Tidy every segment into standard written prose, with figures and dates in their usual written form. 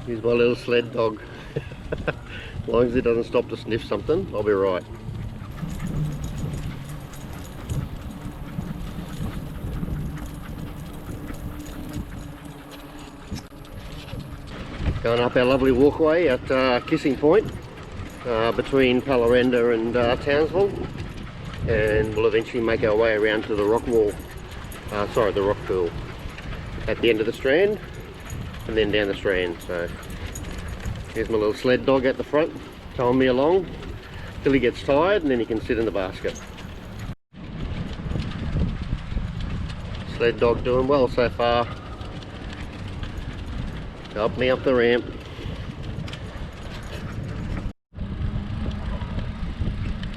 He's my little sled dog. As long as he doesn't stop to sniff something, I'll be right. Going up our lovely walkway at Kissing Point between Pallarenda and Townsville, and we'll eventually make our way around to the rock wall, the rock pool at the end of the Strand, and then down the Strand. So here's my little sled dog at the front, towing me along till he gets tired, and then he can sit in the basket. Sled dog doing well so far. Help me up the ramp.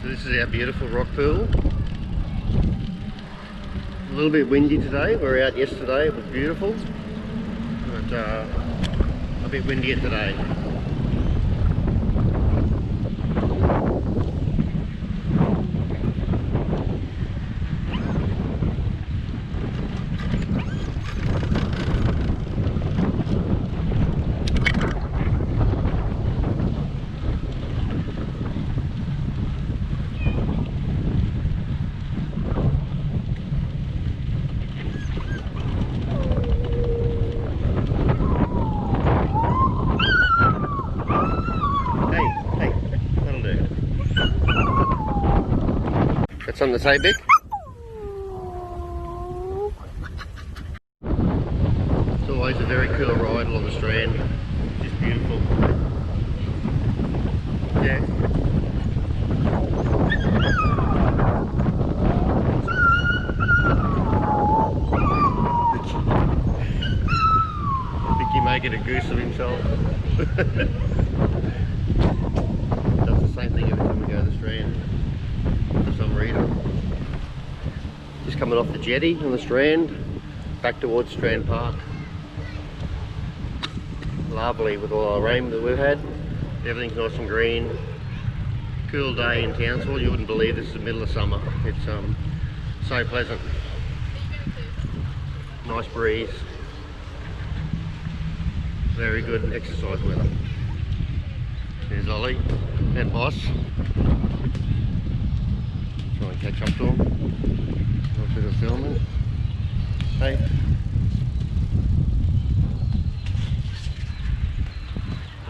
So this is our beautiful rock pool. A little bit windy today. We were out yesterday, it was beautiful. But a bit windier today. Something to say, Vic? It's always a very cool ride along the Strand. Just beautiful. Yeah. Vicky making a goose of himself. Does the same thing every time we go to the Strand. For some reason. Just coming off the jetty on the Strand, back towards Strand Park. Lovely with all our rain that we've had. Everything's nice and green. Cool day in Townsville. You wouldn't believe this is the middle of summer. It's so pleasant. Nice breeze. Very good exercise weather. There's Ollie and Boss. Try and catch up to them. Do a bit of filming. Hey.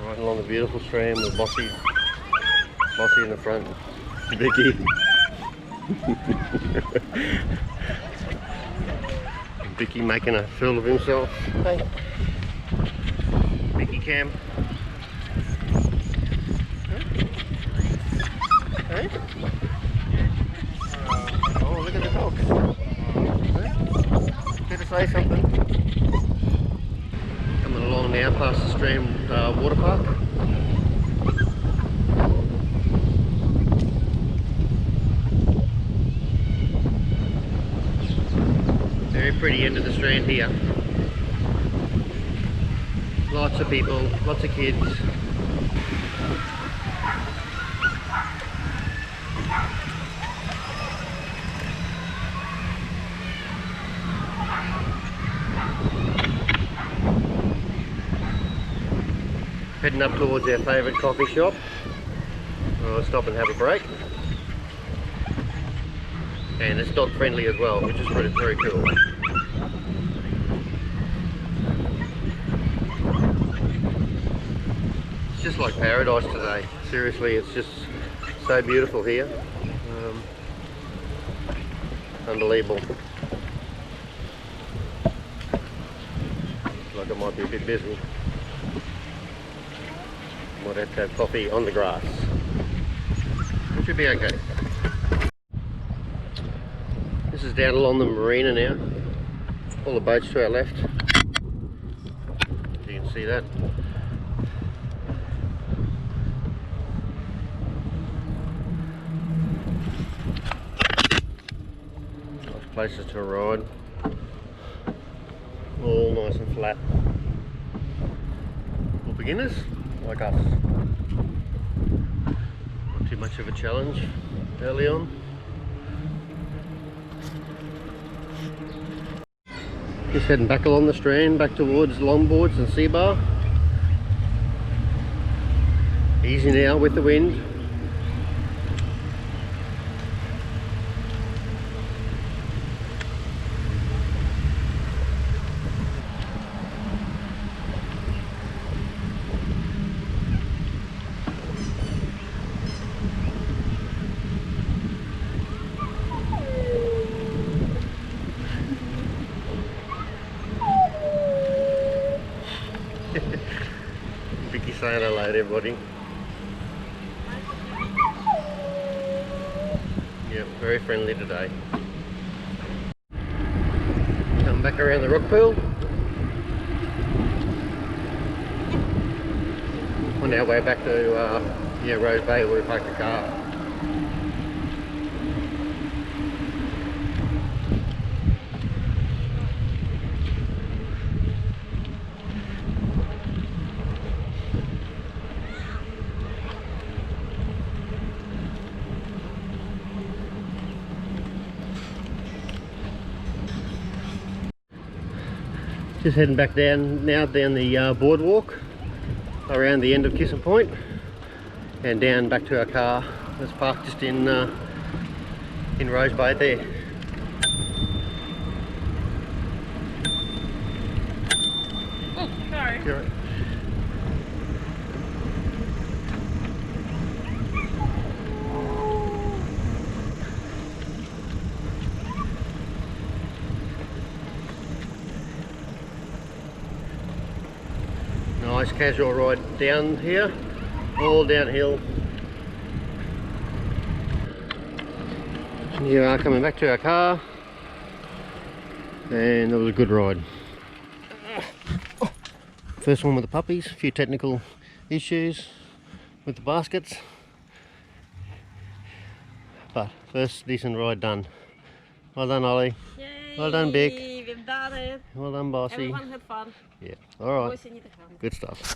Right along the beautiful Strand with Bossy in the front. Vicky. Vicky making a fool of himself. Hey. Vicky Cam. Hey. Oh, look at the dog. Better say something. Coming along now past the Strand water park. Very pretty end of the Strand here. Lots of people, lots of kids. Heading up towards our favourite coffee shop. We'll stop and have a break. And it's dog friendly as well, which is very cool. It's just like paradise today. Seriously, it's just so beautiful here. Unbelievable. Looks like it might be a bit busy. Might have to have coffee on the grass. It should be okay. This is down along the marina now. All the boats to our left. You can see that. Nice places to ride. All nice and flat. For beginners like us. Not too much of a challenge early on. Just heading back along the Strand, back towards longboards and sea bar. Easy now with the wind. Vicky saying hello to everybody. Yeah, very friendly today. Come back around the rock pool. On our way back to Rose Bay where we parked the car. Just heading back down now down the boardwalk around the end of Kissing Point and down back to our car that's parked just in Rose Bay there. Oh, sorry. You're right. Nice casual ride down here, all downhill. Here we are coming back to our car, and it was a good ride. First one with the puppies, a few technical issues with the baskets, but first decent ride done. Well done, Ollie. Yay, Well done, Vic. We've done it. Well done, Bossy. Everyone had fun. Yeah, alright. Boys, you need to come. Good stuff.